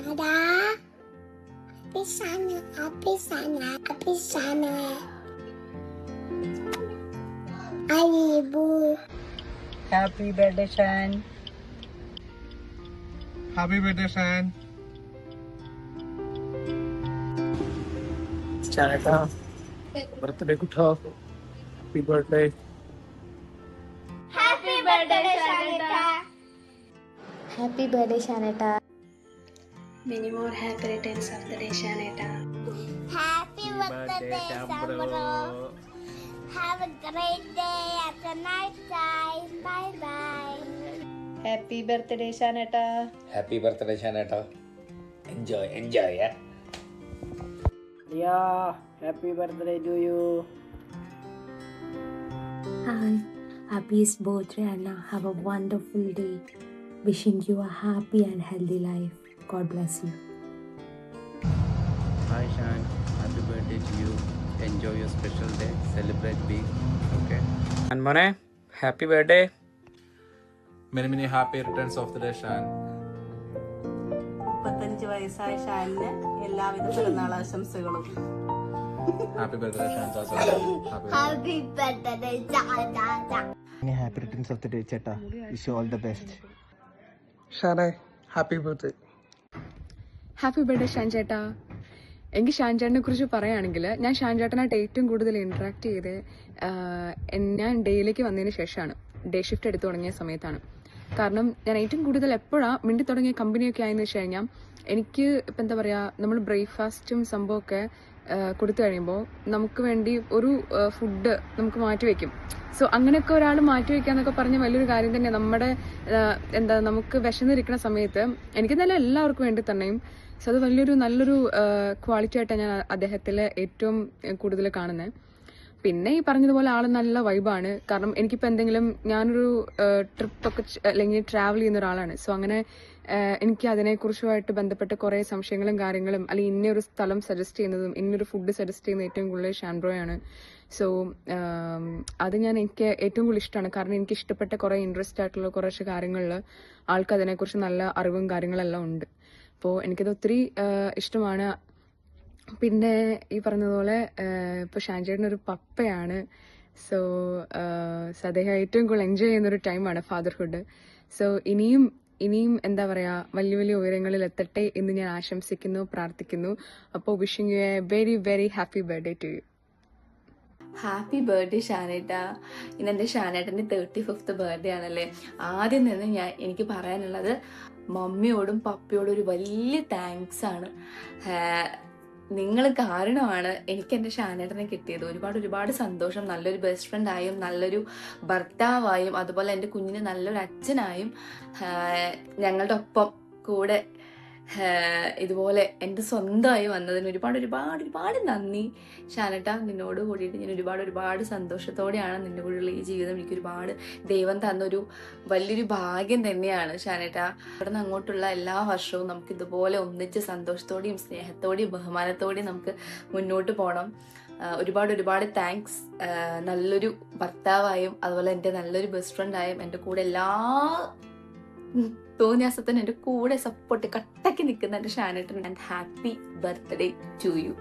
Ada. Api sana. Ibu. Happy birthday, Shan. Happy birthday, Shan. Chaneta, birthday kutha. Happy birthday. Happy birthday, Shanita. Happy birthday, Shaneta. Many more happy returns of the day, Shaneta. Happy birthday, Sabro. Have a great day at the night time. Bye bye. Happy birthday, Shaneta. Happy birthday, Shaneta. Enjoy, yeah. Yeah, happy birthday to you. Hi, happiest birthday, Anna. Have a wonderful day. Wishing you a happy and healthy life. God bless you. Hi Shan, happy birthday to you. Enjoy your special day. Celebrate big. Okay. And Mone, happy birthday. Many happy returns of the day, Shan. 35 വയസ്സായ ഷാനിന് എല്ലാവിധ പിറന്നാളാശംസകളും. Happy birthday, Shan. Happy birthday, Shanita. Many happy returns of the day, Cheta. Wish you all the best. Shane, happy birthday. Happy birthday Shan ചേട്ടാ. എനിക്ക് ഷാൻ ചേട്ടനെ കുറിച്ച് പറയുകയാണെങ്കിൽ ഞാൻ ഷാൻ ചേട്ടനായിട്ട് ഏറ്റവും കൂടുതൽ ഇൻട്രാക്ട് ചെയ്ത് ഞാൻ ഡേയിലേക്ക് വന്നതിന് ശേഷമാണ്. ഡേ ഷിഫ്റ്റ് എടുത്തു തുടങ്ങിയ സമയത്താണ്. കാരണം ഞാൻ ഏറ്റവും കൂടുതൽ എപ്പോഴാണ് മിണ്ടി തുടങ്ങിയ കമ്പനിയൊക്കെ ആയെന്ന് വെച്ച് കഴിഞ്ഞാൽ എനിക്ക് ഇപ്പം എന്താ പറയുക, നമ്മൾ ബ്രേക്ക്ഫാസ്റ്റും സംഭവമൊക്കെ കൊടുത്തു കഴിയുമ്പോൾ നമുക്ക് വേണ്ടി ഒരു ഫുഡ് നമുക്ക് മാറ്റിവെക്കും. സോ അങ്ങനെയൊക്കെ ഒരാൾ മാറ്റിവെക്കാന്നൊക്കെ പറഞ്ഞ വലിയൊരു കാര്യം തന്നെ. നമ്മുടെ എന്താ നമുക്ക് വിശന്നിരിക്കുന്ന സമയത്ത് എനിക്ക് നല്ല എല്ലാവർക്കും വേണ്ടി തന്നെയും. സോ അത് നല്ലൊരു ക്വാളിറ്റി ആയിട്ടാണ് ഞാൻ അദ്ദേഹത്തിൽ ഏറ്റവും കൂടുതൽ കാണുന്നത്. പിന്നെ ഈ പറഞ്ഞതുപോലെ ആൾ നല്ല വൈബാണ്. കാരണം എനിക്കിപ്പോൾ എന്തെങ്കിലും ഞാനൊരു ട്രിപ്പൊക്കെ അല്ലെങ്കിൽ ട്രാവൽ ചെയ്യുന്ന ഒരാളാണ്. സോ അങ്ങനെ എനിക്ക് അതിനെക്കുറിച്ചുമായിട്ട് ബന്ധപ്പെട്ട കുറേ സംശയങ്ങളും കാര്യങ്ങളും അല്ലെങ്കിൽ ഇന്നൊരു സ്ഥലം സജസ്റ്റ് ചെയ്യുന്നതും ഇന്നൊരു ഫുഡ് സജസ്റ്റ് ചെയ്യുന്നത് ഏറ്റവും കൂടുതൽ ഷാൻബ്രോയാണ്. സോ അത് എനിക്ക് ഏറ്റവും കൂടുതൽ ഇഷ്ടമാണ്. കാരണം എനിക്ക് ഇഷ്ടപ്പെട്ട കുറേ ഇൻട്രസ്റ്റ് ആയിട്ടുള്ള കുറച്ച് കാര്യങ്ങളിൽ ആൾക്ക് അതിനെക്കുറിച്ച് നല്ല അറിവും കാര്യങ്ങളെല്ലാം ഉണ്ട്. അപ്പോൾ എനിക്കത് ഒത്തിരി ഇഷ്ടമാണ്. പിന്നെ ഈ പറഞ്ഞതുപോലെ ഇപ്പോൾ ഷാൻ ചേട്ടനൊരു പപ്പയാണ്. സോ അദ്ദേഹം ഏറ്റവും കൂടുതൽ എൻജോയ് ചെയ്യുന്നൊരു ടൈമാണ് ഫാദർഹുഡ്. സോ ഇനിയും എന്താ പറയുക, വലിയ ഉയരങ്ങളിൽ എത്തട്ടെ എന്ന് ഞാൻ ആശംസിക്കുന്നു, പ്രാർത്ഥിക്കുന്നു. അപ്പോൾ wishing you a very very happy birthday to you. Happy birthday ഷാനേട്ട. ഇന്ന് എൻ്റെ ഷാനേട്ടൻ്റെ 35th ബർത്ത്ഡേ ആണല്ലേ. ആദ്യം തന്നെ എനിക്ക് പറയാനുള്ളത് മമ്മിയോടും പപ്പയോടും ഒരു വലിയ താങ്ക്സ് ആണ്. നിങ്ങൾ കാരണമാണ് എനിക്ക് എൻ്റെ ഷാനേട്ടനെ കിട്ടിയത്. ഒരുപാട് സന്തോഷം. നല്ലൊരു ബെസ്റ്റ് ഫ്രണ്ടായും നല്ലൊരു ഭർത്താവായും അതുപോലെ എൻ്റെ കുഞ്ഞിന് നല്ലൊരു അച്ഛനായും ഞങ്ങളുടെ ഒപ്പം കൂടെ ഇതുപോലെ എൻ്റെ സ്വന്തമായി വന്നതിന് ഒരുപാട് നന്ദി ഷാനേട്ട. നിന്നോട് കൂടിയിട്ട് ഞാൻ ഒരുപാട് സന്തോഷത്തോടെയാണ് നിൻ്റെ കൂടെയുള്ള ഈ ജീവിതം. എനിക്കൊരുപാട് ദൈവം തന്നൊരു വലിയൊരു ഭാഗ്യം തന്നെയാണ് ഷാനേട്ട. അവിടെ നിന്ന് അങ്ങോട്ടുള്ള എല്ലാ വർഷവും നമുക്ക് ഇതുപോലെ ഒന്നിച്ച് സന്തോഷത്തോടെയും സ്നേഹത്തോടെയും ബഹുമാനത്തോടെയും നമുക്ക് മുന്നോട്ട് പോകണം. ഒരുപാട് താങ്ക്സ്. നല്ലൊരു ഭർത്താവായും അതുപോലെ എൻ്റെ നല്ലൊരു ബെസ്റ്റ് ഫ്രണ്ടായും എൻ്റെ കൂടെ എല്ലാ തോന്നിയാസത്തിന് എൻ്റെ കൂടെ സപ്പോർട്ട് കട്ടക്കി നിൽക്കുന്ന എൻ്റെ ഷാനേട്ടൻ. And happy birthday to U.